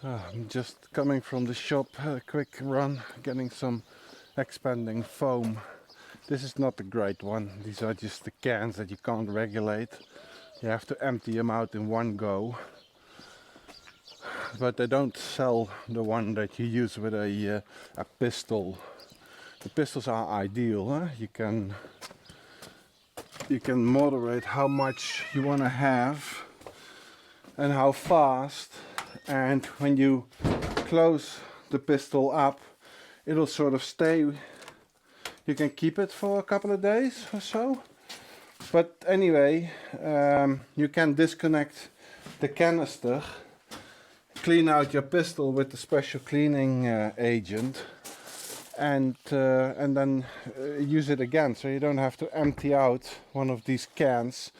I'm just coming from the shop, had a quick run, getting some expanding foam. This is not a great one. These are just the cans that you can't regulate. You have to empty them out in one go. But they don't sell the one that you use with a pistol. The pistols are ideal. Huh? You can moderate how much you want to have and how fast. And when you close the pistol up, it'll sort of stay. You can keep it for a couple of days or so. But anyway, you can disconnect the canister, clean out your pistol with the special cleaning agent, and then use it again. So you don't have to empty out one of these cans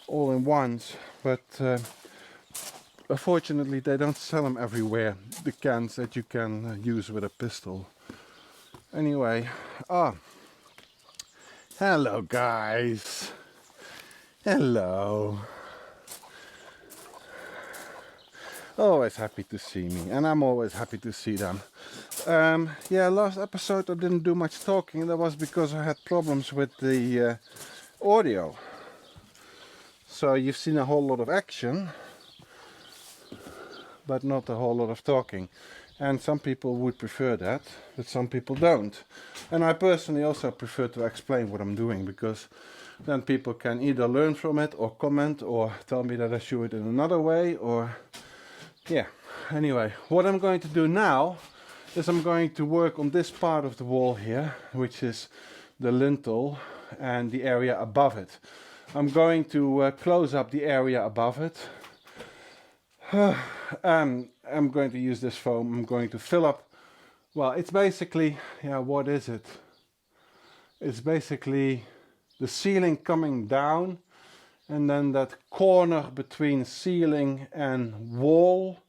all in once. But unfortunately, they don't sell them everywhere, the cans that you can use with a pistol. Anyway, hello guys. Hello. Always happy to see me, and I'm always happy to see them. Yeah, last episode I didn't do much talking. That was because I had problems with the audio. So you've seen a whole lot of action, but not a whole lot of talking. And some people would prefer that, but some people don't. And I personally also prefer to explain what I'm doing, because then people can either learn from it or comment or tell me that I should do it in another way, or yeah. Anyway, what I'm going to do now is I'm going to work on this part of the wall here, which is the lintel and the area above it. I'm going to close up the area above it. I'm going to use this foam. I'm going to fill up, well, it's basically, yeah, what is it? It's basically the ceiling coming down, and then that corner between ceiling and wall,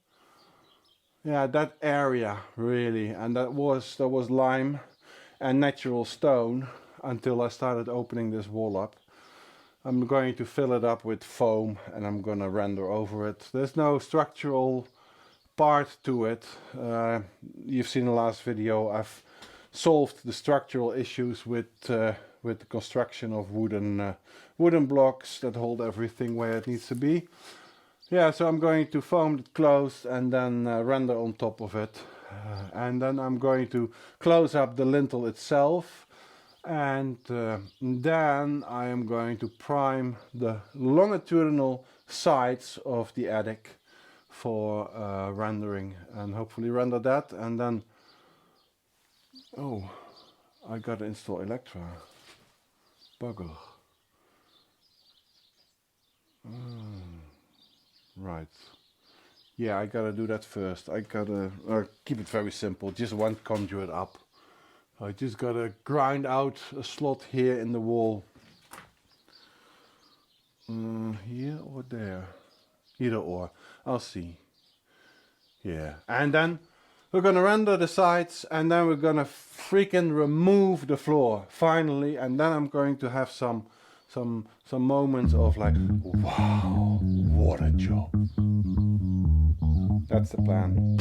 yeah, that area really. And that was lime and natural stone until I started opening this wall up. I'm going to fill it up with foam and I'm going to render over it. There's no structural part to it. You've seen the last video. I've solved the structural issues with the construction of wooden blocks that hold everything where it needs to be. Yeah, so I'm going to foam it closed and then render on top of it. And then I'm going to close up the lintel itself. And then I am going to prime the longitudinal sides of the attic for rendering, and hopefully render that. And then, oh, I gotta install Electra. Bugger. Right. Yeah, I gotta do that first. I gotta keep it very simple, just one conduit up. I just gotta grind out a slot here in the wall. Here or there? Either or. I'll see. Yeah. And then we're gonna render the sides, and then we're gonna freaking remove the floor finally, and then I'm going to have some moments of like, wow, what a job. That's the plan.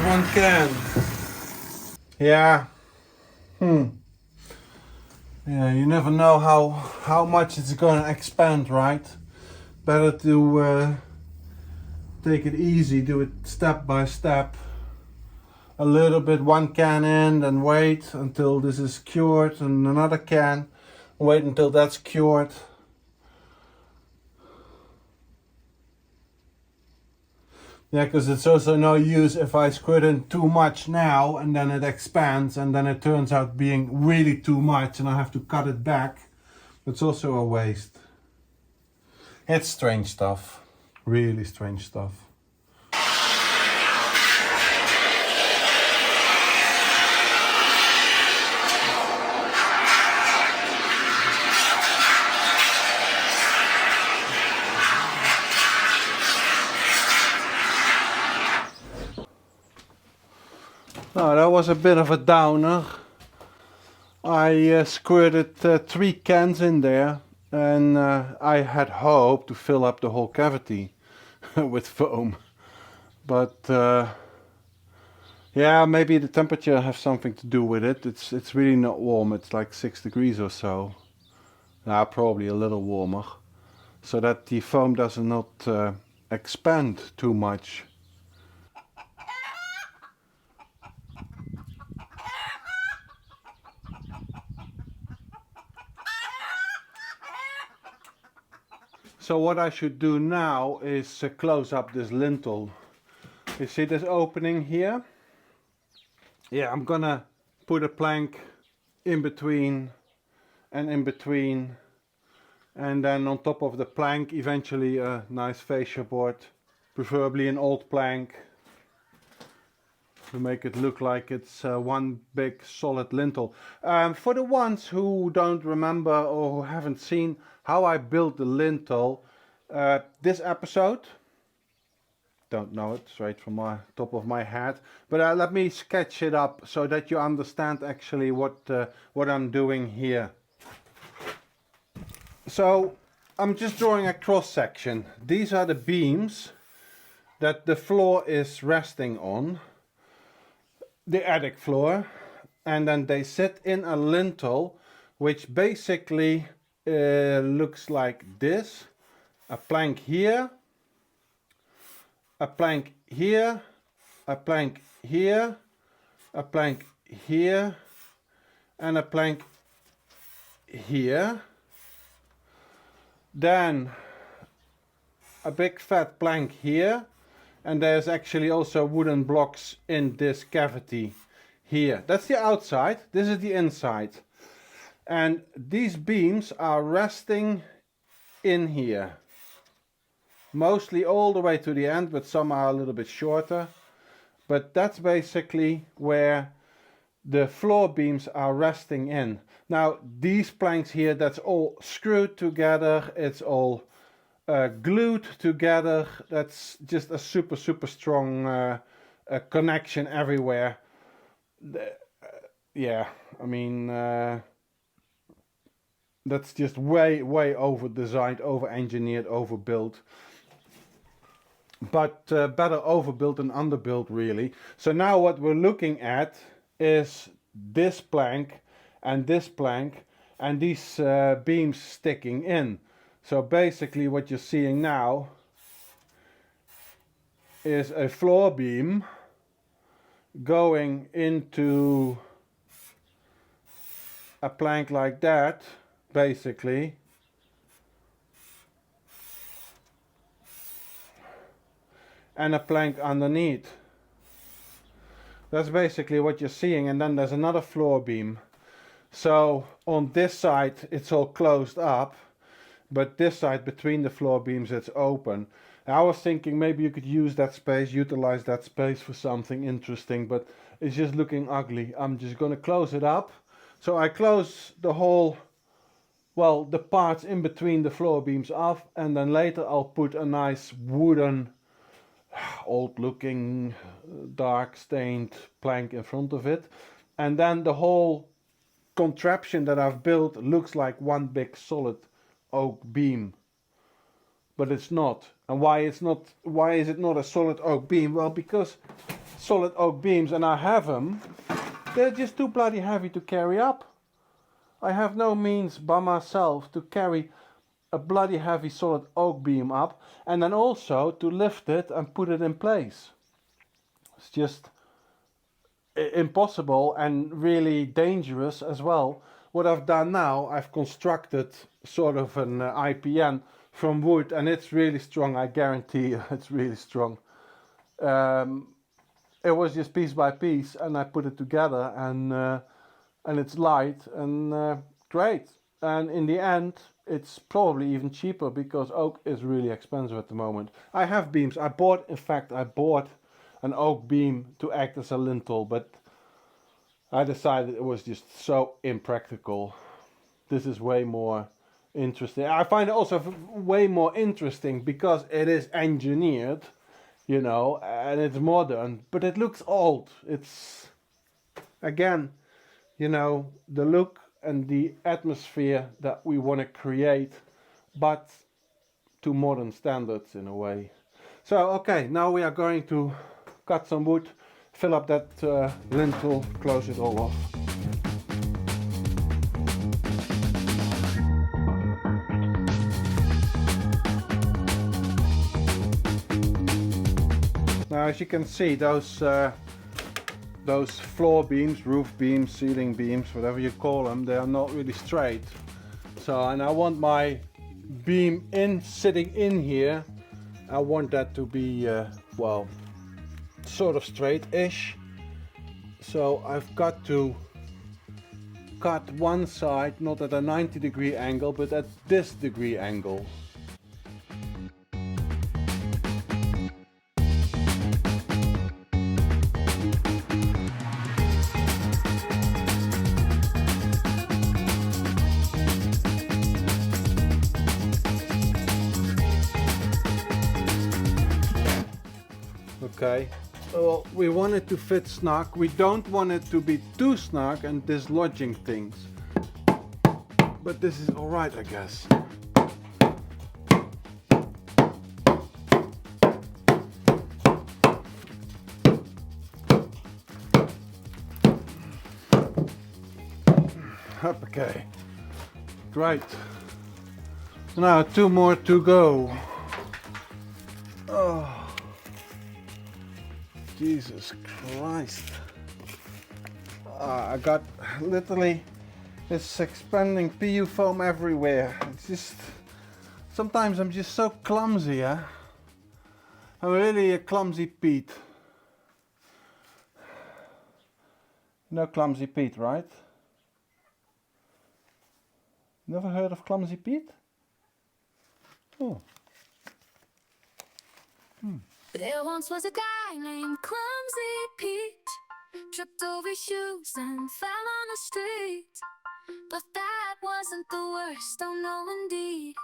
One can. Yeah. Yeah, you never know how much it's gonna expand, right? Better to take it easy, do it step by step. A little bit, one can in, then wait until this is cured, and another can. Wait until that's cured. Yeah, because it's also no use if I squirt in too much now and then it expands and then it turns out being really too much and I have to cut it back. It's also a waste. It's strange stuff. Really strange stuff. Oh, that was a bit of a downer. I squirted 3 cans in there, and I had hoped to fill up the whole cavity with foam. But yeah, maybe the temperature has something to do with it. It's really not warm. It's like 6 degrees or so. Probably a little warmer, so that the foam does not expand too much. So what I should do now is close up this lintel. You see this opening here? Yeah, I'm gonna put a plank in between and in between, and then on top of the plank eventually a nice fascia board, preferably an old plank, to make it look like it's one big solid lintel. For the ones who don't remember or who haven't seen how I built the lintel, this episode, don't know it straight from my top of my head, but let me sketch it up so that you understand actually what I'm doing here. So I'm just drawing a cross section. These are the beams that the floor is resting on, the attic floor, and then they sit in a lintel which basically looks like this. A plank here, a plank here, a plank here, a plank here, and a plank here. Then a big fat plank here, and there's actually also wooden blocks in this cavity here. That's the outside, this is the inside. And these beams are resting in here. Mostly all the way to the end, but some are a little bit shorter. But that's basically where the floor beams are resting in. Now these planks here, that's all screwed together, it's all glued together. That's just a super strong connection everywhere. Yeah, I mean that's just way over designed, over engineered, overbuilt. But better overbuilt than underbuilt, really. So now what we're looking at is this plank and these beams sticking in. So basically what you're seeing now is a floor beam going into a plank like that, basically. And a plank underneath. That's basically what you're seeing, and then there's another floor beam. So on this side it's all closed up, but this side between the floor beams it's open. I was thinking maybe you could use that space, utilize that space for something interesting, but it's just looking ugly. I'm just gonna close it up. So I close the whole, well, the parts in between the floor beams off, and then later I'll put a nice wooden, old looking, dark stained plank in front of it, and then the whole contraption that I've built looks like one big solid oak beam, but it's not. And why is it not a solid oak beam? Well, because solid oak beams, and I have them, they're just too bloody heavy to carry up. I have no means by myself to carry a bloody heavy solid oak beam up, and then also to lift it and put it in place. It's just impossible and really dangerous as well. What I've done now, I've constructed sort of an IPN from wood, and it's really strong. I guarantee you it's really strong. It was just piece by piece, and I put it together, and it's light and great. And in the end it's probably even cheaper, because oak is really expensive at the moment. I have beams. I bought an oak beam to act as a lintel, but I decided it was just so impractical. This is way more interesting. I find it also way more interesting because it is engineered, you know, and it's modern, but it looks old. It's, again, you know, the look and the atmosphere that we want to create, but to modern standards in a way. So okay, now we are going to cut some wood, fill up that lintel, close it all off. Now as you can see, those floor beams, roof beams, ceiling beams, whatever you call them, they are not really straight. So, and I want my beam sitting in here, I want that to be, well, sort of straight-ish. So I've got to cut one side, not at a 90-degree angle, but at this degree angle. Okay, well, we want it to fit snug. We don't want it to be too snug and dislodging things. But this is all right, I guess. Okay, great. Now 2 more to go. Oh. Jesus Christ. I got literally this expanding PU foam everywhere. It's just, sometimes I'm just so clumsy, huh? I'm really a clumsy Pete. You know Clumsy Pete, right? Never heard of Clumsy Pete? Oh. There once was a guy named Clumsy Pete, tripped over shoes and fell on the street. But that wasn't the worst, oh no indeed.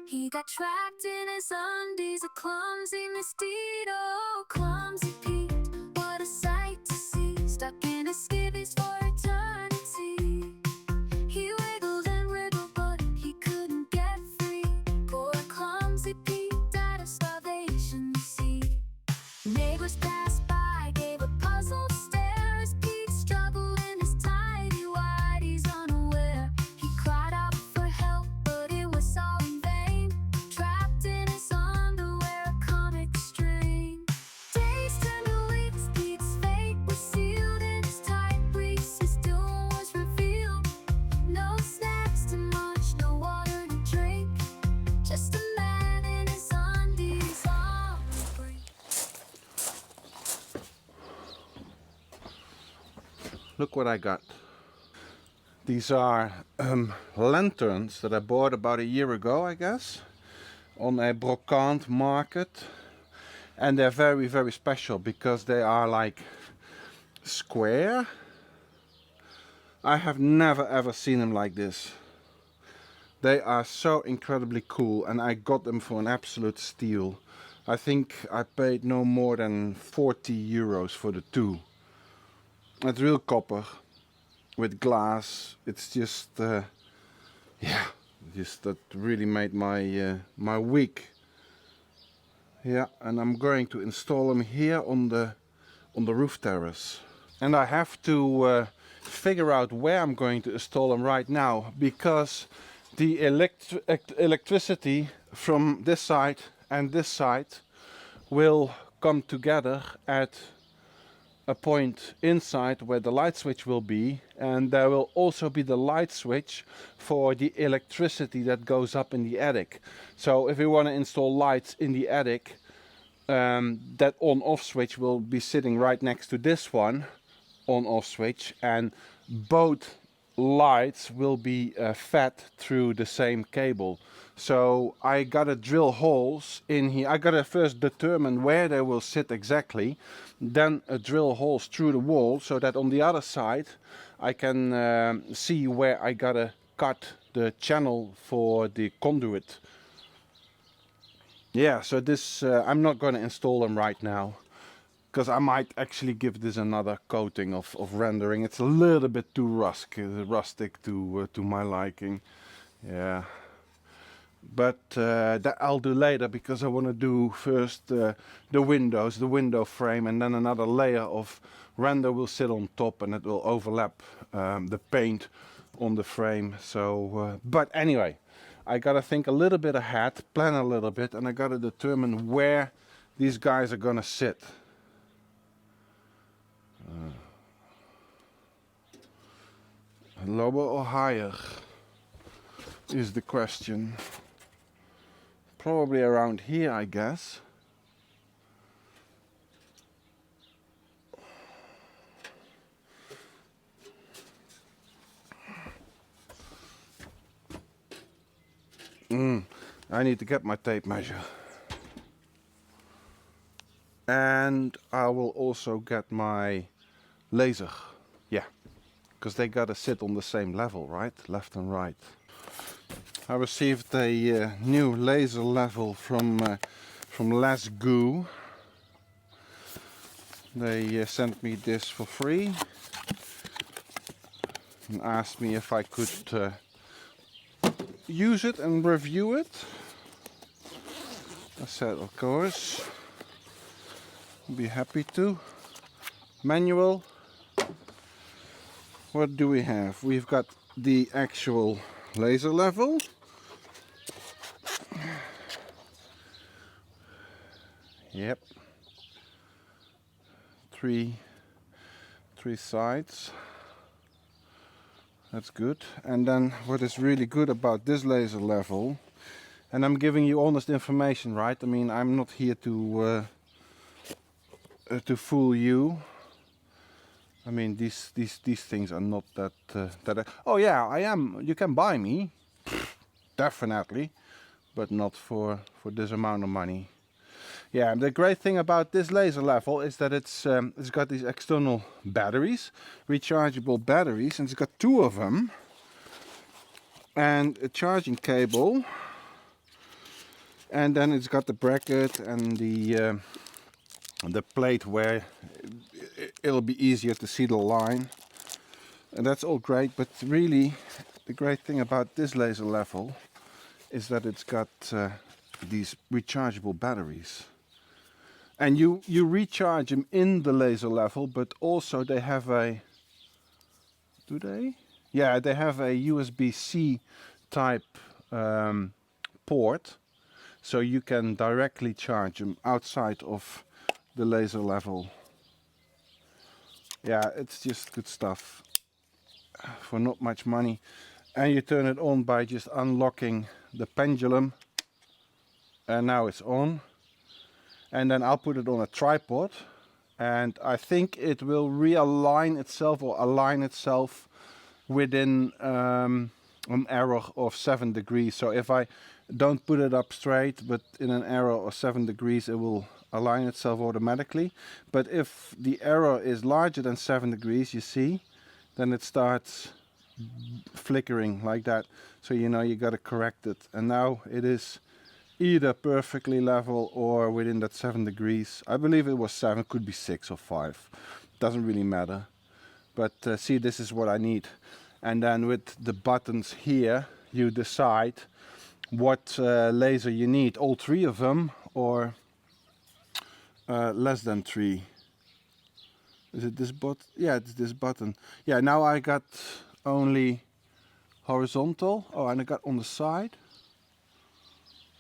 He got trapped in his undies, a clumsy misdeed. Oh, Clumsy Pete, what a sight to see, stuck in his skivvies for eternity. He wiggled and wriggled, but he couldn't get free. Poor Clumsy Pete died of starvation, you see. Neighbors passed by, gave a puzzled stare as Pete struggled in his tidy whities unaware. He cried out for help, but it was all in vain. Trapped in his underwear, a comic strain. Days turned to weeks, Pete's fate was sealed in his tight briefs. His doom was revealed. No snacks to munch, no water to drink. Just a man in his undies on the brink. Look what I got. These are lanterns that I bought about a year ago, I guess, on a brocante market. And they're very, very special because they are like square. I have never ever seen them like this. They are so incredibly cool, and I got them for an absolute steal. I think I paid no more than 40 euros for the two. It's real copper with glass. It's just, yeah, just that really made my my week. Yeah, and I'm going to install them here on the roof terrace. And I have to figure out where I'm going to install them right now, because the electricity from this side and this side will come together at a point inside where the light switch will be, and there will also be the light switch for the electricity that goes up in the attic. So if we want to install lights in the attic, that on-off switch will be sitting right next to this one on-off switch, and both lights will be fed through the same cable. So I gotta drill holes in here. I gotta first determine where they will sit exactly, then drill holes through the wall so that on the other side I can see where I gotta cut the channel for the conduit. Yeah, so this I'm not gonna install them right now, because I might actually give this another coating of rendering. It's a little bit too rustic to my liking. Yeah, but that I'll do later, because I want to do first the windows, the window frame, and then another layer of render will sit on top, and it will overlap the paint on the frame. So but anyway, I gotta think a little bit ahead, plan a little bit, and I gotta determine where these guys are gonna sit. Lower or higher is the question. Probably around here, I guess. I need to get my tape measure. And I will also get my laser. Yeah, because they gotta sit on the same level, right? Left and right. I received a new laser level from Les Goo. They sent me this for free and asked me if I could use it and review it. I said, of course, be happy to. Manual. What do we have? We've got the actual laser level. Yep. Three sides. That's good. And then what is really good about this laser level, and I'm giving you honest information, right? I mean, I'm not here to fool you. I mean, these things are not that oh yeah, I am. You can buy me, definitely, but not for this amount of money. Yeah, the great thing about this laser level is that it's got these external batteries, rechargeable batteries, and it's got 2 of them, and a charging cable, and then it's got the bracket and the plate where it'll be easier to see the line, and that's all great. But really, the great thing about this laser level is that it's got these rechargeable batteries. And you recharge them in the laser level, but also they have a... Do they? Yeah, they have a USB-C type port, so you can directly charge them outside of the laser level. Yeah, it's just good stuff for not much money. And you turn it on by just unlocking the pendulum, and now it's on. And then I'll put it on a tripod, and I think it will realign itself or align itself within an error of 7 degrees. So if I don't put it up straight, but in an error of 7 degrees, it will align itself automatically. But if the error is larger than 7 degrees, you see, then it starts flickering like that. So you know you got to correct it. And now it is either perfectly level or within that 7 degrees. I believe it was 7, could be 6 or 5. Doesn't really matter. But see, this is what I need. And then with the buttons here, you decide what laser you need. All 3 of them, or less than 3. Is it this button? Yeah, it's this button. Yeah, now I got only horizontal. Oh, and I got on the side.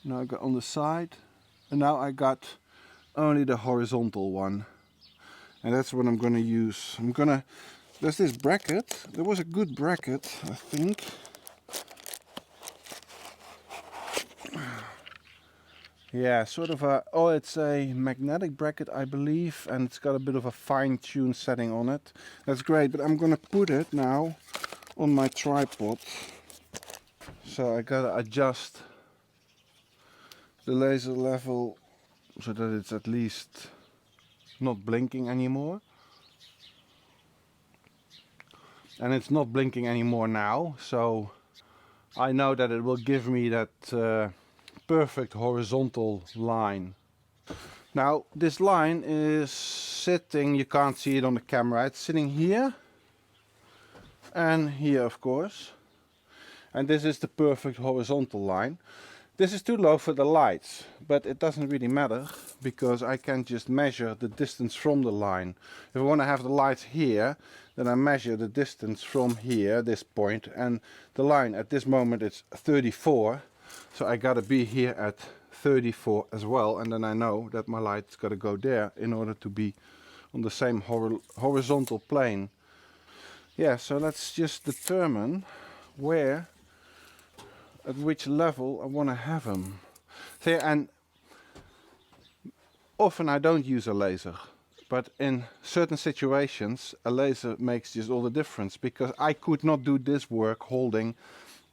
Now I got on the side, and now I got only the horizontal one, and that's what I'm gonna use. There's this bracket. There was a good bracket, I think. Yeah, sort of a, oh, it's a magnetic bracket, I believe, and it's got a bit of a fine-tuned setting on it. That's great, but I'm gonna put it now on my tripod. So I gotta adjust the laser level so that it's at least not blinking anymore. And it's not blinking anymore now, so I know that it will give me that perfect horizontal line. Now this line is sitting, you can't see it on the camera, it's sitting here and here of course. And this is the perfect horizontal line. This is too low for the lights, but it doesn't really matter because I can just measure the distance from the line. If I want to have the lights here, then I measure the distance from here, this point, and the line at this moment it's 34. So I gotta be here at 34 as well, and then I know that my light's gotta go there in order to be on the same horizontal plane. Yeah, so let's just determine where, at which level I want to have them. See, and often I don't use a laser, but in certain situations a laser makes just all the difference, because I could not do this work holding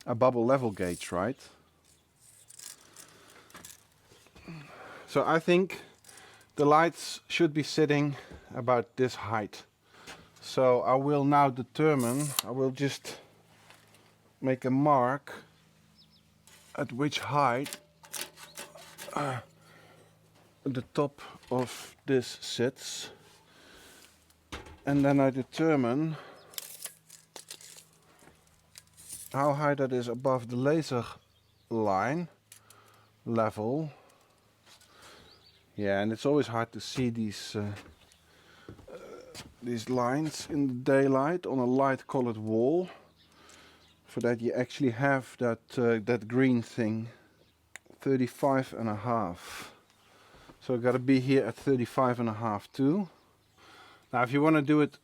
a bubble level gauge, right? So I think the lights should be sitting about this height. So I will now determine, I will just make a mark at which height the top of this sits, and then I determine how high that is above the laser line level. Yeah, and it's always hard to see these lines in the daylight on a light colored wall. For that you actually have that green thing, 35.5. So I gotta be here at 35.5 too. Now if you want to do it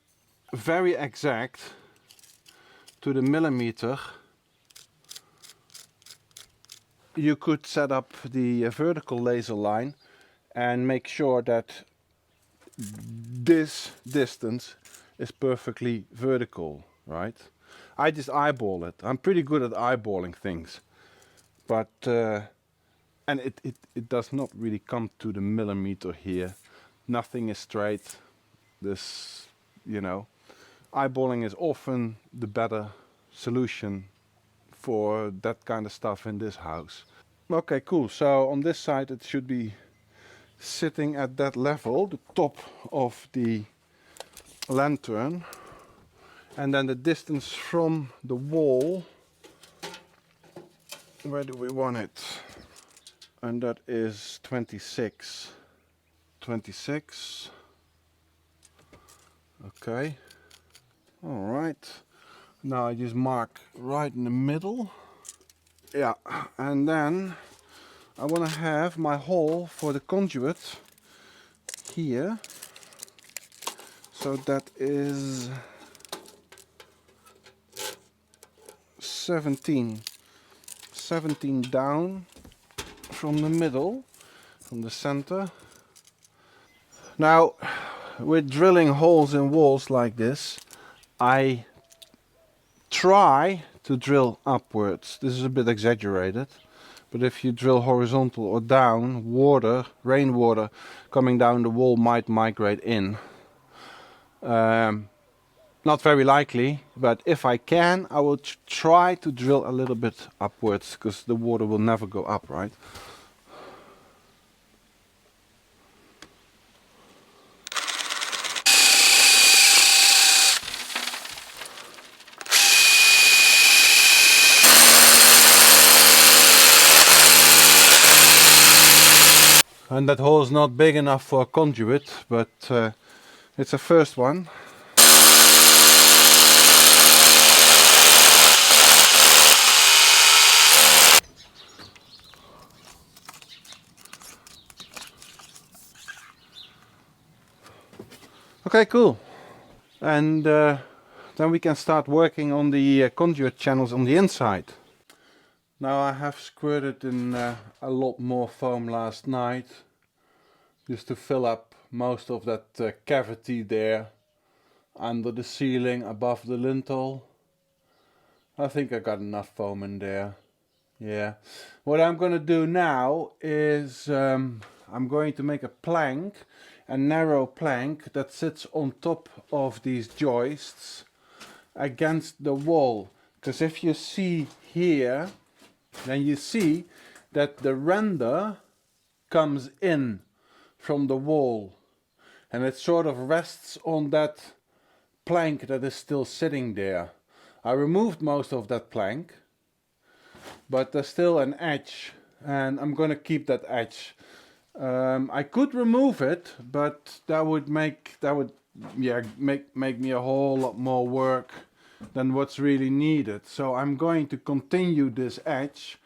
very exact to the millimeter, you could set up the vertical laser line and make sure that this distance is perfectly vertical, right? I just eyeball it. I'm pretty good at eyeballing things, but and it does not really come to the millimeter here. Nothing is straight. This, you know, eyeballing is often the better solution for that kind of stuff in this house. Okay, cool. So on this side it should be sitting at that level, the top of the lantern. And then the distance from the wall, where do we want it? And that is 26. 26. Okay. All right. Now I just mark right in the middle. Yeah, and then I want to have my hole for the conduit here. So that is 17 down from the middle, from the center. Now with drilling holes in walls like this, I try to drill upwards. This is a bit exaggerated, but if you drill horizontal or down, water, rainwater coming down the wall might migrate in. Not very likely, but if I can, I will try to drill a little bit upwards, because the water will never go up, right? And that hole is not big enough for a conduit, but it's a first one. Okay, cool. And then we can start working on the conduit channels on the inside. Now I have squirted in a lot more foam last night, just to fill up most of that cavity there under the ceiling above the lintel. I think I got enough foam in there. Yeah. What I'm going to do now is I'm going to make a plank, a narrow plank that sits on top of these joists against the wall. Because if you see here, then you see that the render comes in from the wall. and it sort of rests on that plank that is still sitting there. I removed most of that plank, but there's still an edge, and I'm gonna keep that edge. I could remove it, but that would make me a whole lot more work than what's really needed. So I'm going to continue this edge,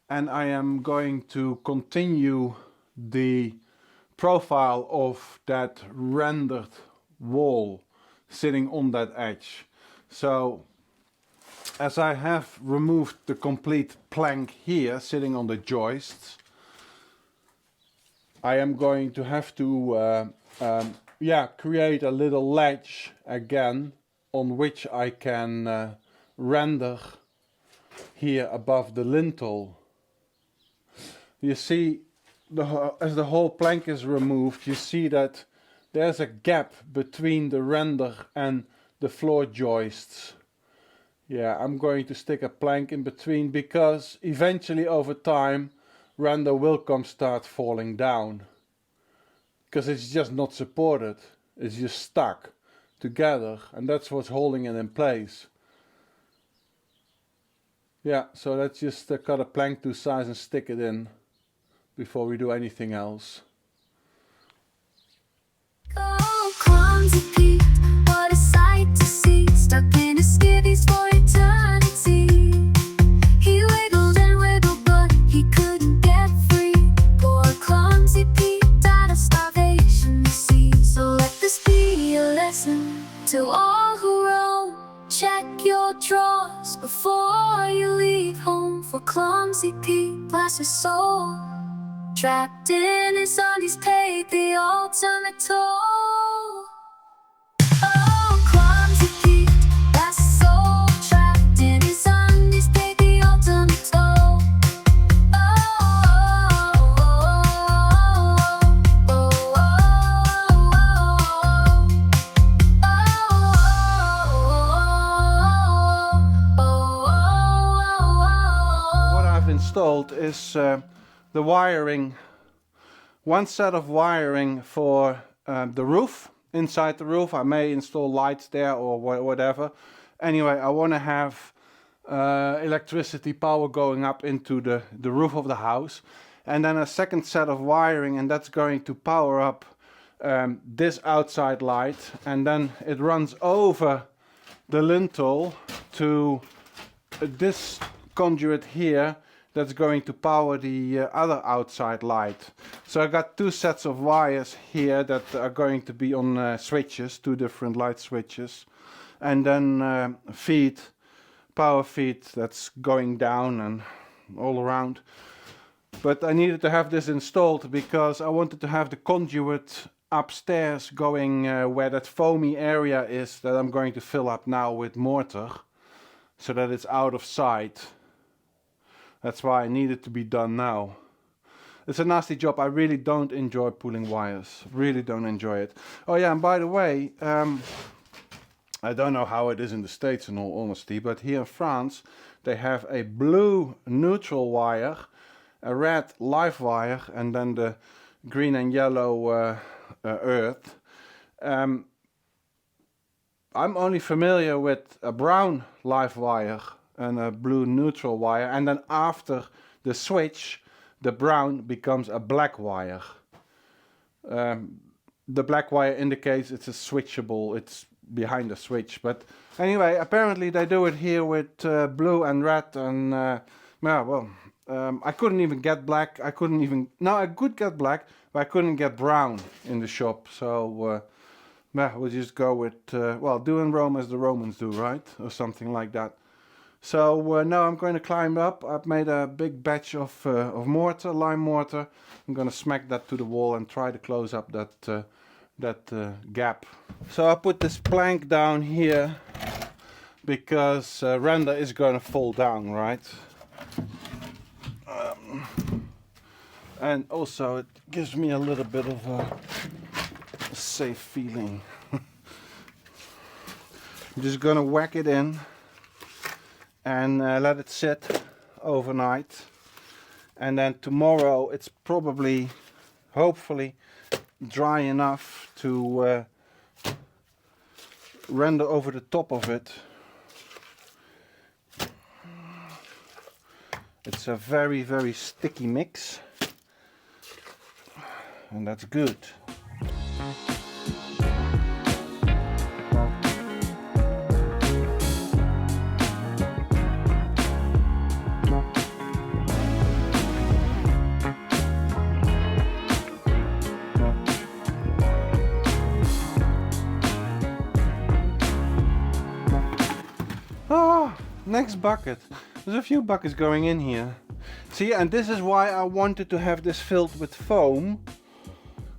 and I am going to continue the profile of that rendered wall sitting on that edge. So as I have removed the complete plank here sitting on the joists, I am going to have to create a little ledge again on which I can render here above the lintel. You see, as the whole plank is removed, you see that there's a gap between the render and the floor joists. Yeah, I'm going to stick a plank in between, because eventually over time render will start falling down, because it's just not supported, it's just stuck together, and that's what's holding it in place. Yeah, so let's just cut a plank to size and stick it in before we do anything else. Oh, clumsy Pete, what a sight to see, stuck in his skivvies for eternity. He wiggled and wiggled, but he couldn't get free. Poor clumsy Pete died of starvation, you see. So let this be a lesson to all who roam. Check your drawers before you leave home, for clumsy Pete, bless his soul, trapped in his undies, paid the ultimate toll. Oh, clumsy Pete, that's his soul, trapped in his undies, paid the ultimate toll. What I've installed is the wiring, one set of wiring for the roof, inside the roof. I may install lights there or whatever. Anyway, I want to have electricity power going up into the roof of the house, and then a second set of wiring, and that's going to power up this outside light, and then it runs over the lintel to this conduit here that's going to power the other outside light. So I got two sets of wires here that are going to be on switches, two different light switches, and then power feed that's going down and all around. But I needed to have this installed because I wanted to have the conduit upstairs going where that foamy area is that I'm going to fill up now with mortar, so that it's out of sight. That's why I need it to be done now. It's a nasty job. I really don't enjoy pulling wires. Really don't enjoy it. Oh yeah, and by the way, I don't know how it is in the States in all honesty, but here in France they have a blue neutral wire, a red live wire, and then the green and yellow earth. I'm only familiar with a brown live wire and a blue neutral wire, and then after the switch the brown becomes a black wire. The black wire indicates it's a switchable, it's behind the switch. But anyway, apparently they do it here with blue and red, and I couldn't even get black. I could get black, but I couldn't get brown in the shop. So we'll just go with do in Rome as the Romans do, right? Or something like that. So now I'm going to climb up. I've made a big batch of mortar, lime mortar. I'm going to smack that to the wall and try to close up that gap. So I put this plank down here because render is going to fall down, right? And also it gives me a little bit of a safe feeling. I'm just going to whack it in and let it sit overnight, and then tomorrow it's probably, hopefully, dry enough to render over the top of it. It's a very, very sticky mix, and that's good. Next bucket. There's a few buckets going in here. See, and this is why I wanted to have this filled with foam,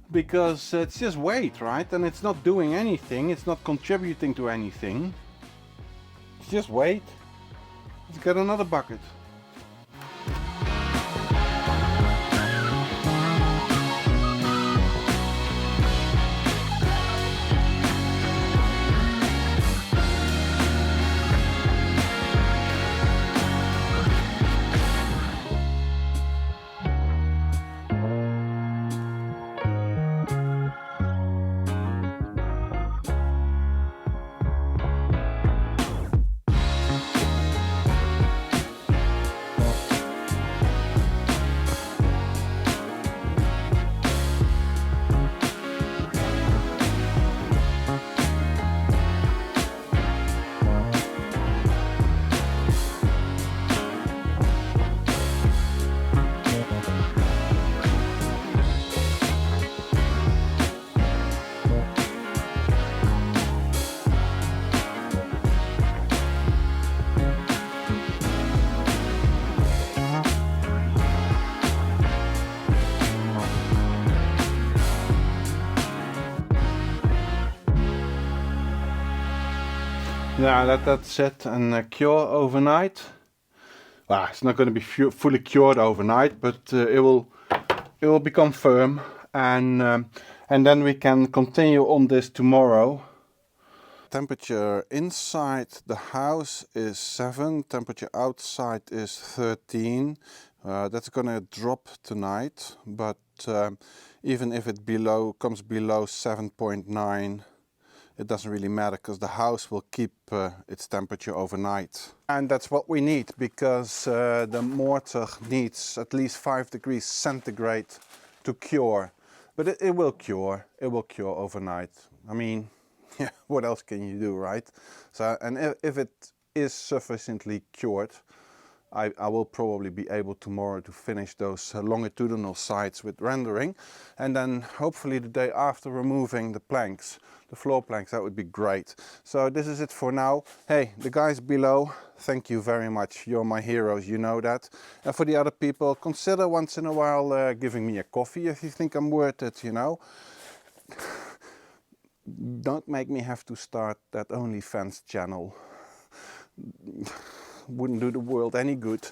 because it's just weight, right? And it's not doing anything, it's not contributing to anything. It's just weight. Let's get another bucket. Yeah, let that sit and cure overnight. Well, it's not going to be fully cured overnight, but it will become firm, and then we can continue on this tomorrow. Temperature inside the house is 7, temperature outside is 13. That's going to drop tonight, but even if it comes below 7.9, it doesn't really matter, because the house will keep its temperature overnight. And that's what we need, because the mortar needs at least 5 degrees centigrade to cure. But it will cure. It will cure overnight. I mean, yeah, what else can you do, right? So, and if it is sufficiently cured, I will probably be able tomorrow to finish those longitudinal sides with rendering, and then hopefully the day after removing the planks, the floor planks. That would be great. So this is it for now. Hey, the guys below, thank you very much. You're my heroes, you know that. And for the other people, consider once in a while giving me a coffee if you think I'm worth it, you know. Don't make me have to start that OnlyFans channel. Wouldn't do the world any good.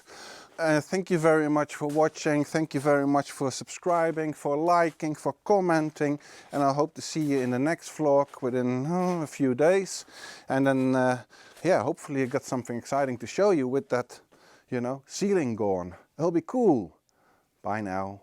Thank you very much for watching. Thank you very much for subscribing, for liking, for commenting, and I hope to see you in the next vlog within a few days. And then yeah, hopefully I got something exciting to show you with that, you know, ceiling gone. It'll be cool. Bye now.